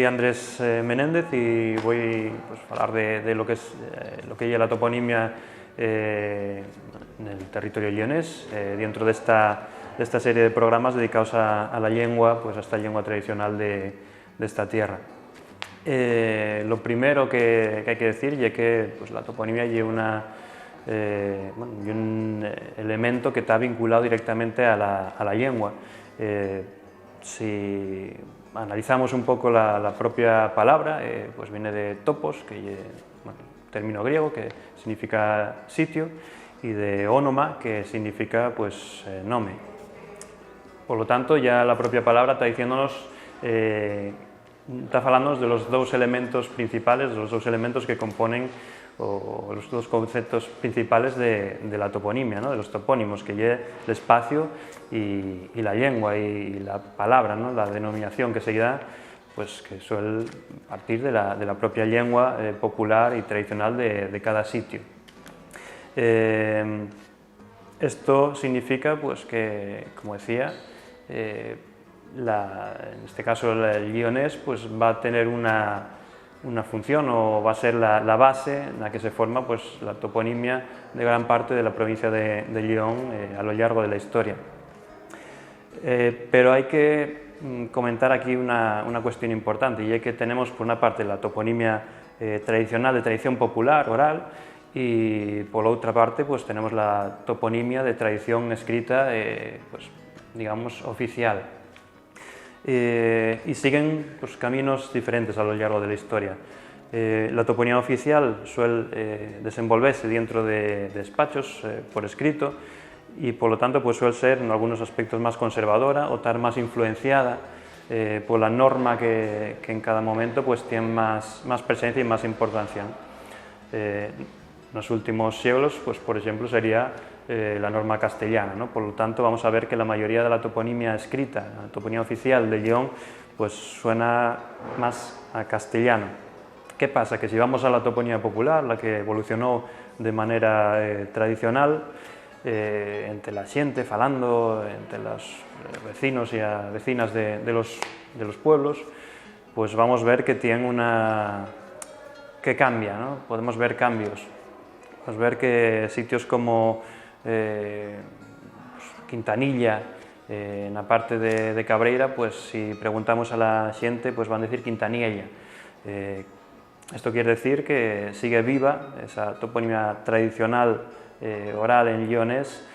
soy Andrés Menéndez y voy a hablar de lo que es lo que es la toponimia en el territorio lleonés, dentro de esta serie de programas dedicados a la lengua, pues a esta lengua tradicional de esta tierra. Lo primero que hay que decir es que pues, la toponimia lleva un elemento que está vinculado directamente a la lengua. Si analizamos un poco la propia palabra, pues viene de topos, que es término griego que significa sitio, y de ónoma, que significa pues nome. Por lo tanto, ya la propia palabra está diciéndonos, está hablándonos de los dos elementos principales, de los dos elementos que componen o los dos conceptos principales de la toponimia, ¿no? De los topónimos, que es el espacio y la lengua y la palabra, ¿no? La denominación que se da, pues que suele partir de la propia lengua popular y tradicional de cada sitio. Esto significa pues, que, como decía, en este caso el lleonés pues, va a tener una función o va a ser la base en la que se forma pues, la toponimia de gran parte de la provincia de León a lo largo de la historia. Pero hay que comentar aquí una cuestión importante, y es que tenemos por una parte la toponimia tradicional de tradición popular, oral, y por la otra parte pues, tenemos la toponimia de tradición escrita, pues, digamos, oficial. Y siguen pues, caminos diferentes a lo largo de la historia. La toponimia oficial suele desenvolverse dentro de despachos por escrito y por lo tanto pues, suele ser en algunos aspectos más conservadora o estar más influenciada por la norma que en cada momento pues, tiene más presencia y más importancia. En los últimos siglos, pues, por ejemplo, sería la norma castellana, ¿no? Por lo tanto, vamos a ver que la mayoría de la toponimia escrita, la toponimia oficial de León, pues suena más a castellano. ¿Qué pasa? Que si vamos a la toponimia popular, la que evolucionó de manera tradicional, entre la xente, falando, entre los vecinos y vecinas de los pueblos, pues vamos a ver que tiene que cambia, ¿no? Podemos ver cambios. Podemos ver que sitios como Quintanilla, en la parte de Cabreira, pues si preguntamos a la xente, pues van a decir Quintanilla. Esto quiere decir que sigue viva esa toponimia tradicional oral en lleonés,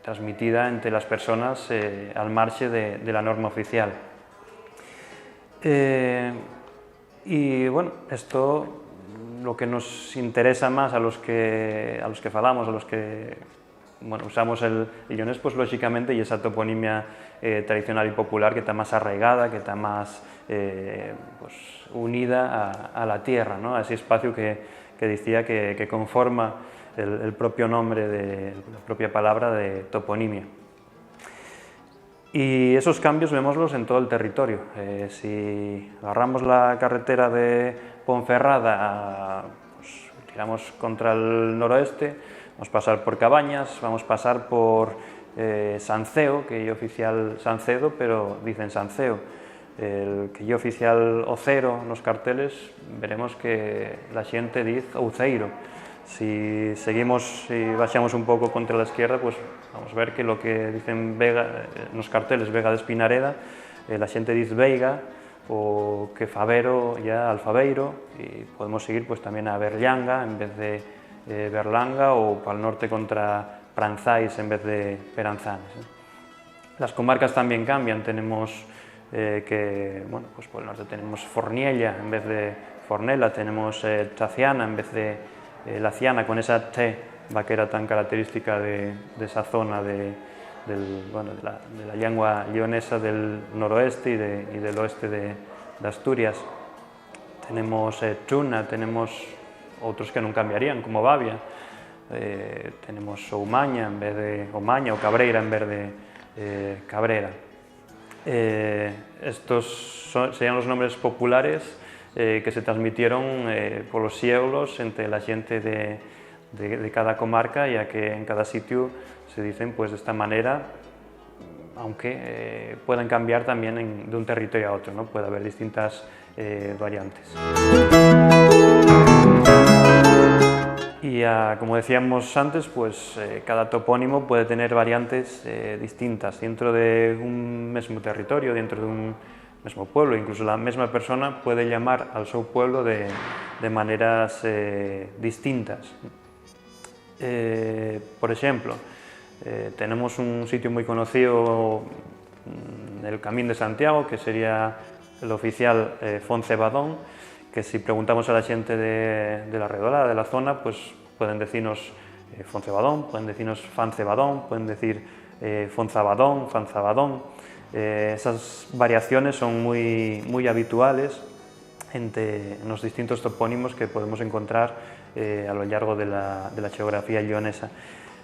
transmitida entre las personas al margen de la norma oficial. Y bueno, esto lo que nos interesa más a los que falamos, a los que bueno, usamos el lleonés, pues lógicamente, y esa toponimia tradicional y popular que está más arraigada, que está más pues, unida a la tierra, ¿no? A ese espacio que decía que conforma el propio nombre, la propia palabra de toponimia. Y esos cambios vemoslos en todo el territorio. Si agarramos la carretera de Ponferrada, pues, tiramos contra el noroeste, vamos a pasar por Cabañas, vamos a pasar por Sanceo, que es oficial Sancedo, pero dicen Sanceo. El que es oficial Ocero en los carteles, veremos que la xente dice Ouceiro. Si seguimos y bajamos un poco contra la izquierda, pues vamos a ver que lo que dicen Vega, en los carteles Vega de Espinareda, la xente dice Veiga, o que Favero ya Alfabeiro, y podemos seguir pues también a Berllanga en vez de Berlanga, o para el norte contra Pranzais en vez de Peranzanes. Las comarcas también cambian, tenemos bueno, pues por el norte tenemos Forniella en vez de Fornella, tenemos Chaciana en vez de Laciana, con esa T vaquera tan característica de esa zona de la lengua leonesa del noroeste y del oeste de Asturias. Tenemos Chuna, tenemos otros que no cambiarían, como Bavia, tenemos Oumaña en vez de Omaña, o Cabreira en vez de Cabrera. Estos serían los nombres populares que se transmitieron por los siglos entre la gente de cada comarca, ya que en cada sitio se dicen pues, de esta manera, aunque pueden cambiar también de un territorio a otro, ¿no? Puede haber distintas variantes. Y como decíamos antes, pues cada topónimo puede tener variantes distintas dentro de un mismo territorio, dentro de un mismo pueblo. Incluso la misma persona puede llamar al seu pueblo de maneras distintas. Por ejemplo, tenemos un sitio muy conocido en el Camín de Santiago, que sería el oficial Foncebadón, que si preguntamos a la gente de la redolada, de la zona, pues pueden decirnos Foncebadón, pueden decirnos Fancebadón, pueden decir Fonzabadón, Fanzabadón. Esas variaciones son muy habituales en los distintos topónimos que podemos encontrar a lo largo de la geografía lleonesa.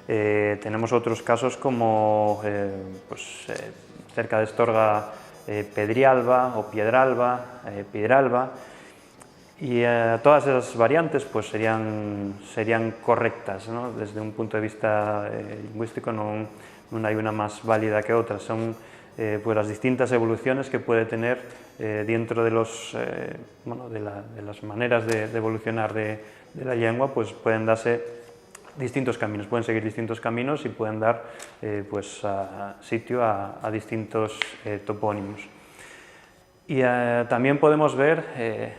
Tenemos otros casos como cerca de Estorga, Pedrialba o Piedralba, Piedralba, y todas esas variantes pues serían correctas, ¿no? Desde un punto de vista lingüístico no hay una más válida que otra, son pues las distintas evoluciones que puede tener dentro de las maneras de evolucionar de la lengua, pues pueden darse distintos caminos, pueden seguir distintos caminos y pueden dar sitio a distintos topónimos. Y también podemos ver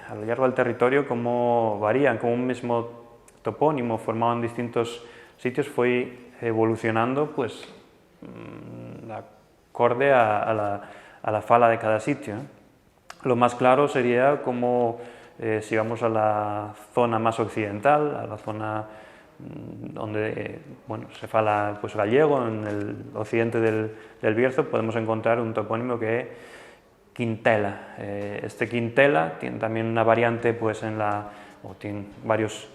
a lo largo del territorio cómo varían, cómo un mismo topónimo formado en distintos sitios fue evolucionando pues acorde a la fala de cada sitio. Lo más claro sería como si vamos a la zona más occidental, a la zona donde se fala pues gallego, en el occidente del Bierzo, podemos encontrar un topónimo que es Quintela. Este Quintela tiene también una variante pues tiene varios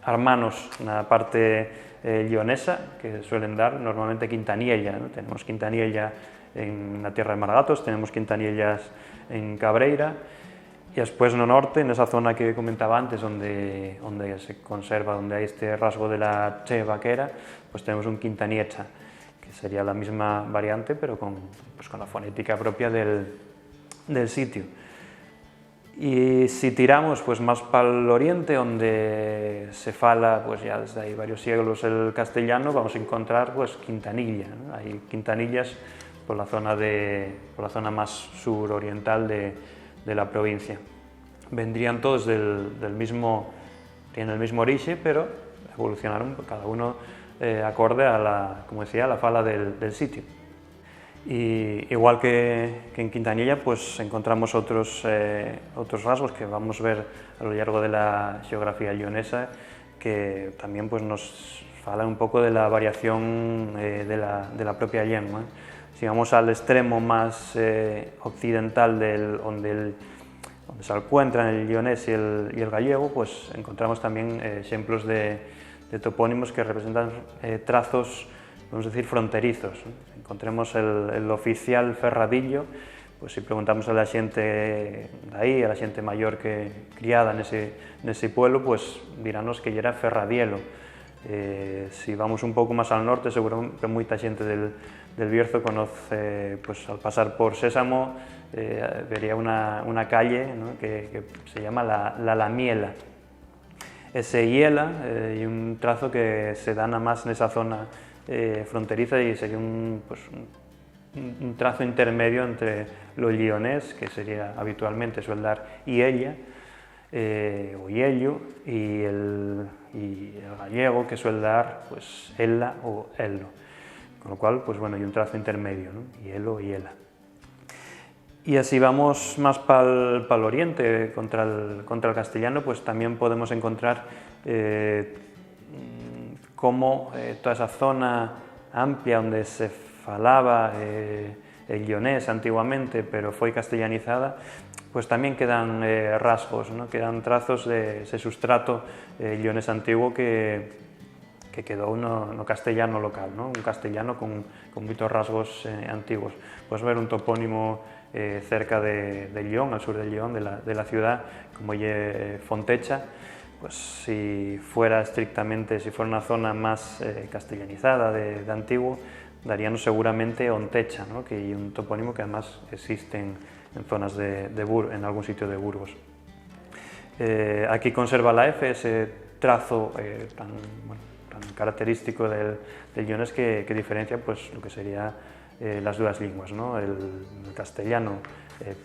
hermanos en la parte lleonesa que suelen dar normalmente Quintaniella, ¿no? Tenemos Quintaniella en la tierra de Margatos, tenemos Quintaniellas en Cabreira, y después en el norte, en esa zona que comentaba antes, donde se conserva, donde hay este rasgo de la che vaquera, pues tenemos un Quintaniecha, que sería la misma variante, pero con la fonética propia del sitio. Y si tiramos pues más para el oriente, donde se fala pues ya desde ahí varios siglos el castellano, vamos a encontrar pues Quintanilla, ¿no? Hay quintanillas por la zona más suroriental de la provincia. Vendrían todos tienen el mismo origen, pero evolucionaron cada uno acorde a como decía, a la fala del sitio. Y igual que en Quintanilla, pues encontramos otros rasgos que vamos a ver a lo largo de la geografía lleonesa, que también pues nos falan un poco de la variación de la propia lengua. Si vamos al extremo más occidental donde se encuentran el lleonés y el gallego, pues encontramos también ejemplos de topónimos que representan trazos, vamos a decir, fronterizos. Encontremos el oficial Ferradillo, pues si preguntamos a la gente de ahí, a la gente mayor que criada en ese pueblo, pues dirános que era Ferradielo. Si vamos un pouco máis al norte, seguro que moita xente del Bierzo conoce, pues al pasar por Sésamo, vería una calle, ¿no? que se llama la Lamiela. Ese hiela y un trazo que se da nada más en esa zona fronteriza y sería un trazo intermedio entre lo lleonés, que sería habitualmente suele dar iella, o iello, y el gallego, que suele dar pues ella o ello, con lo cual pues bueno, hay un trazo intermedio, ¿no? Hielo y ela. Y así vamos más para el oriente, contra el castellano, pues también podemos encontrar cómo toda esa zona amplia donde se falaba el lleonés antiguamente, pero fue castellanizada, pues también quedan rasgos, ¿no? Quedan trazos de ese sustrato lleonés antiguo que quedó no castellano local, ¿no? Un castellano con muchos rasgos antiguos. Puedes ver un topónimo cerca de Lyon, al sur de Lyon, de la ciudad, como Fontecha. Pues si fuera una zona más castellanizada de antiguo, daríanos seguramente Ontecha, ¿no? Que é un topónimo que además existe en zonas en algún sitio de Burgos. Aquí conserva la F, ese trazo tan característico del guionés que diferencia pues, lo que sería las dos lenguas, ¿no? El castellano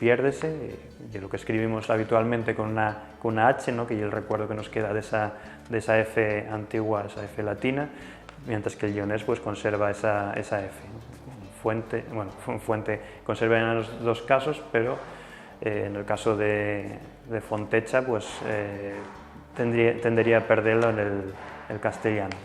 piérdese, y lo que escribimos habitualmente con una H, ¿no? Que es el recuerdo que nos queda de esa F antigua, esa F latina, mientras que el guionés pues, conserva esa F. Fuente conserva en los dos casos, pero en el caso de Fontecha pues, tendería a perderlo en el castellano.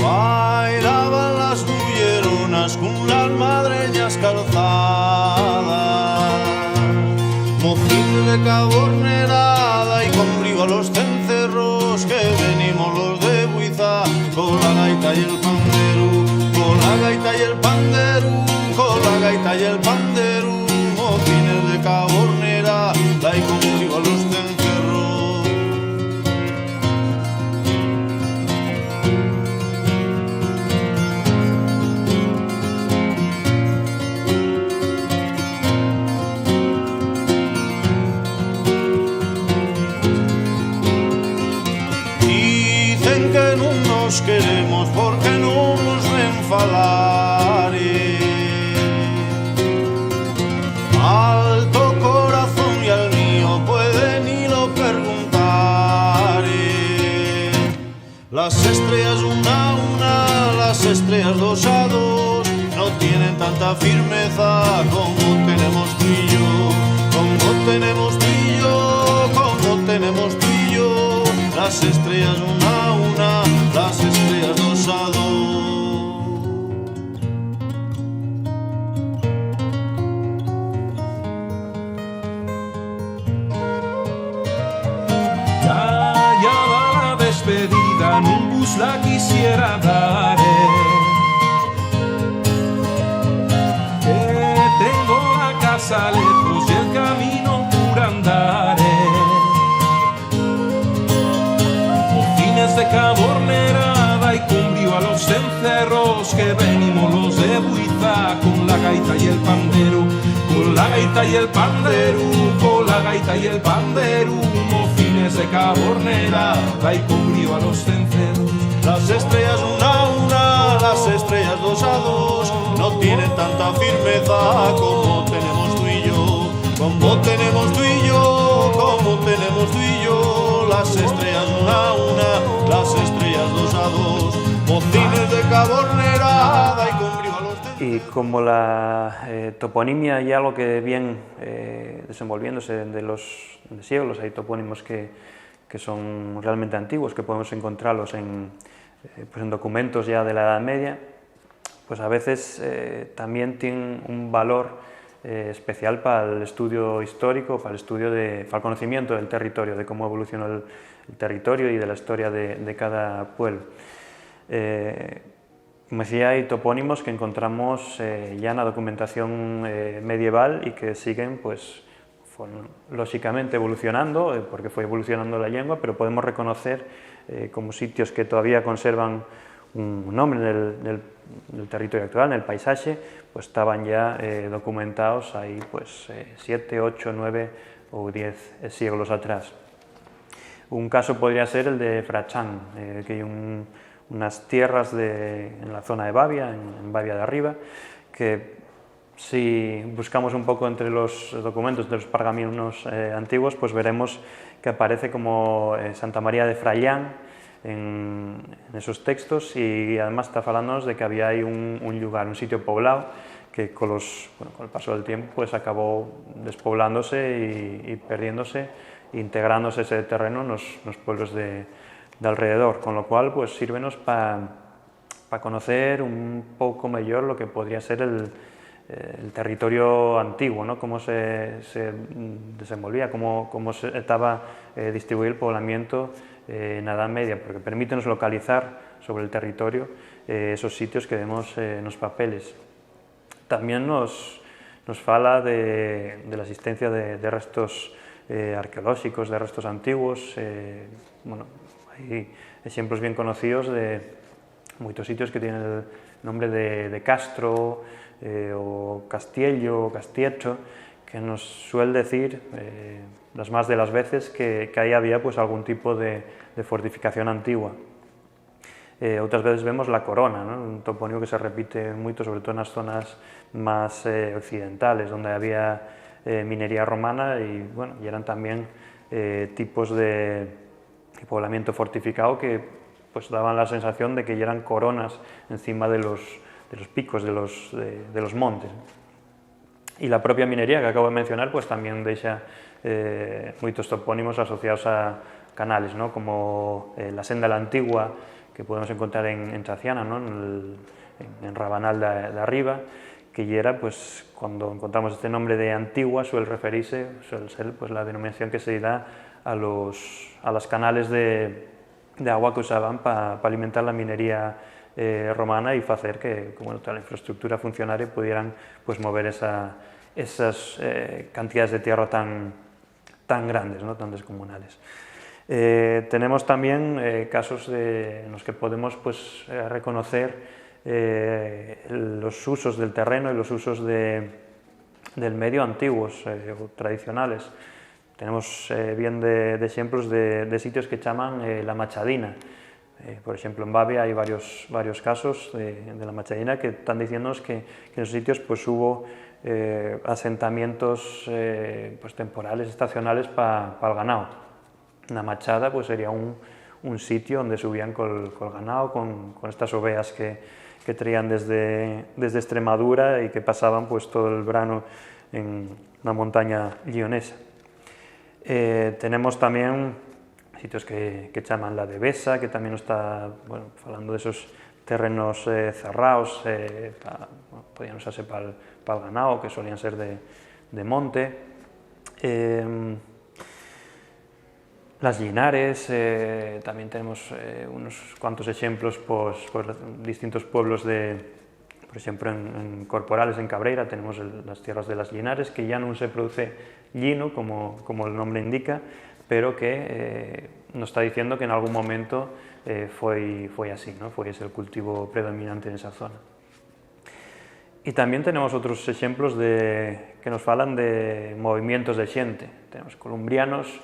Bailaban las bulleronas con las madreñas calzadas, mocín de cabornerada y con brío a los cencerros, que venimos los de Buiza con la gaita y el pandero, con la gaita y el pandero, con la gaita y el pandero, mocines de cabornerada y con brío a los cencerros. Queremos porque no nos ven falar, alto corazón y al mío pueden y lo preguntar. Las estrellas una a una, las estrellas dos a dos, no tienen tanta firmeza como tenemos tú y yo, como tenemos tú y yo, como tenemos tú y yo. Las estrellas una a una, las estrellas dos a dos. Ya va la despedida, en un bus la quisiera dar, que tengo la casa lejos y el camino por andar. De cabornerada y con brío a los cencerros, que venimos los de Buiza con la gaita y el pandero, con la gaita y el pandero, con la gaita y el pandero, mocines de cabornerada y con brío a los cencerros. Las estrellas una a una, las estrellas dos a dos, no tienen tanta firmeza como tenemos tú y yo, como tenemos tú y yo, como tenemos tú y yo. Las estrellas una a una, las estrellas dos a dos, mocines de cabornerada y con brío a los cencerros. Y como la toponimia ya algo que bien desenvolviéndose de siglos, hay topónimos que son realmente antiguos, que podemos encontrarlos en documentos ya de la Edad Media, pues a veces también tienen un valor especial para el estudio histórico, para el conocimiento del territorio, de cómo evolucionó el territorio y de la historia de cada pueblo. Como decía, hay topónimos que encontramos ya en la documentación medieval y que siguen, pues, lógicamente evolucionando, porque fue evolucionando la lengua, pero podemos reconocer como sitios que todavía conservan un nombre del territorio actual, en el paisaje, pues estaban ya documentados ahí pues 7, 8, 9 o 10 siglos atrás. Un caso podría ser el de Frachán, que hay unas tierras en la zona de Bavia, en Bavia de Arriba, que si buscamos un poco entre los documentos de los pergaminos antiguos, pues veremos que aparece como Santa María de Frayán en esos textos, y además está hablándonos de que había ahí un lugar, un sitio poblado, que con el paso del tiempo pues acabó despoblándose y perdiéndose, integrándose ese terreno en los pueblos de alrededor, con lo cual pues sírvenos para conocer un poco mejor lo que podría ser el territorio antiguo, ¿no? Cómo se desenvolvía, cómo se estaba distribuido el poblamiento en la Edad Media, porque permítenos localizar sobre el territorio esos sitios que vemos en los papeles. También nos fala de la existencia de restos arqueológicos, de restos antiguos. Bueno, hay ejemplos bien conocidos de muchos sitios que tienen el nombre de Castro o Castiello o Castiecho, que nos suele decir las más de las veces que ahí había pues algún tipo de fortificación antigua. Otras veces vemos la Corona, ¿no? Un topónimo que se repite mucho, sobre todo en las zonas más occidentales, donde había minería romana y, bueno, y eran también tipos de poblamiento fortificado que pues daban la sensación de que ya eran coronas encima de los picos, de los montes. Y la propia minería que acabo de mencionar pues también deja muchos topónimos asociados a canales, ¿no? Como la Senda de la Antigua, que podemos encontrar en Chaciana, ¿no? en Rabanal de arriba, que ya era, pues, cuando encontramos este nombre de Antigua, suele ser pues, la denominación que se da a las canales de agua que usaban para alimentar la minería romana y hacer que, como toda la infraestructura funcionaria, pudieran pues, mover esas cantidades de tierra tan grandes, ¿no? Tan descomunales. Tenemos también casos en los que podemos pues, reconocer los usos del terreno y los usos del medio antiguos o tradicionales. Tenemos bien de ejemplos de sitios que llaman la Machadina. Por ejemplo, en Bavia hay varios casos de la Machadina que están diciéndonos que en esos sitios pues, hubo asentamientos pues, temporales, estacionales para el ganado. Una machada pues, sería un sitio donde subían con el ganado, con estas ovejas que traían desde Extremadura y que pasaban pues, todo el verano en la montaña lionesa. Tenemos también sitios que llaman la Devesa, que también está bueno, hablando de esos terrenos cerrados, podían usarse para el ganado, que solían ser de monte. Las Linares, también tenemos unos cuantos ejemplos por distintos pueblos por ejemplo en Corporales, en Cabreira, tenemos las tierras de las Linares, que ya no se produce lino, como el nombre indica, pero que nos está diciendo que en algún momento fue así, ¿no? Fue ese el cultivo predominante en esa zona. Y también tenemos otros ejemplos que nos falan de movimientos de xente. Tenemos columbrianos,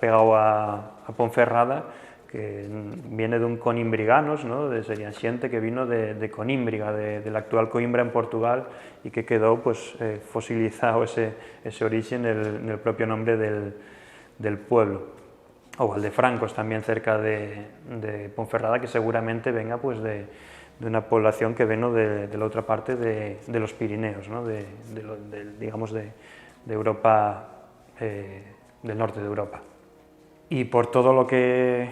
pegado a Ponferrada, que viene de un conimbriganos, ¿no? Sería xente que vino de Conímbriga, de la actual Coimbra en Portugal, y que quedó pues, fosilizado ese origen en el propio nombre del pueblo. O Valdefrancos, también cerca de Ponferrada, que seguramente venga pues, de una población que vino de la otra parte de los Pirineos, ¿no? Digamos de Europa, del norte de Europa. Y por todo lo que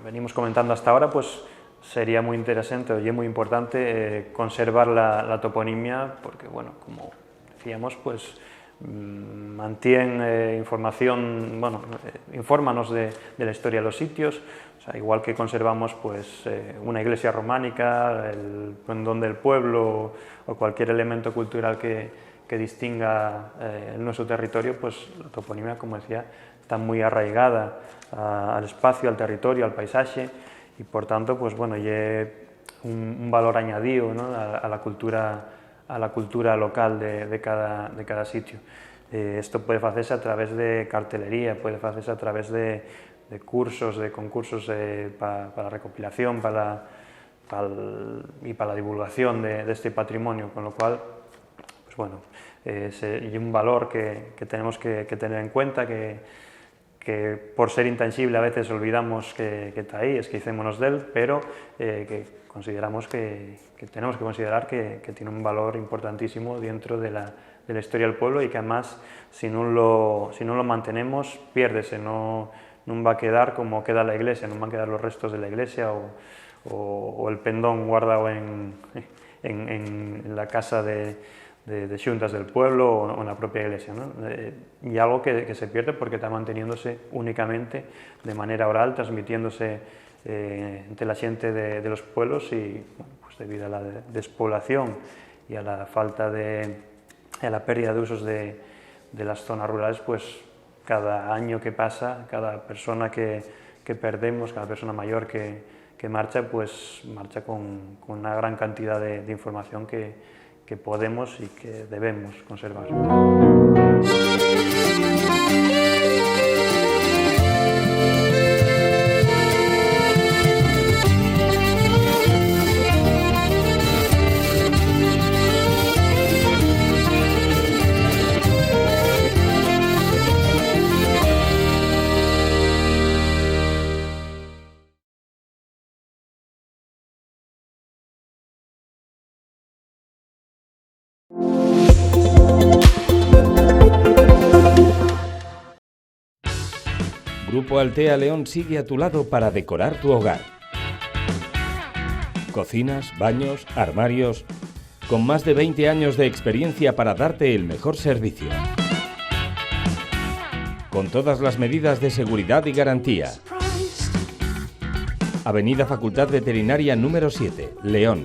venimos comentando hasta ahora, pues sería muy interesante y muy importante conservar la toponimia, porque, bueno, como decíamos, pues mantiene información, bueno, infórmanos de la historia de los sitios, o sea, igual que conservamos pues, una iglesia románica, el pendón del pueblo o cualquier elemento cultural que distinga nuestro territorio, pues la toponimia, como decía, está muy arraigada al espacio, al territorio, al paisaje, y por tanto, pues bueno, y un valor añadido, ¿no? a la cultura local de cada sitio. Esto puede hacerse a través de cartelería, puede hacerse a través de cursos, de concursos para la recopilación, para para la divulgación de este patrimonio, con lo cual, pues bueno, y un valor que tenemos que tener en cuenta, que por ser intangible a veces olvidamos que está ahí, esquecémonos de él, pero que consideramos que tenemos que considerar que tiene un valor importantísimo dentro de la historia del pueblo, y que además si no lo mantenemos, piérdese, no va a quedar como queda la iglesia, no van a quedar los restos de la iglesia o el pendón guardado en la casa de xuntas del pueblo o en la propia iglesia, ¿no? Y algo que se pierde porque está manteniéndose únicamente de manera oral, transmitiéndose entre la gente de los pueblos, y bueno, pues debido a la despoblación y a la falta a la pérdida de usos de las zonas rurales, pues cada año que pasa, cada persona que perdemos, cada persona mayor que marcha, pues marcha con una gran cantidad de información que podemos y que debemos conservar. Grupo Altea León sigue a tu lado para decorar tu hogar. Cocinas, baños, armarios, con más de 20 años de experiencia para darte el mejor servicio. Con todas las medidas de seguridad y garantía. Avenida Facultad Veterinaria número 7, León.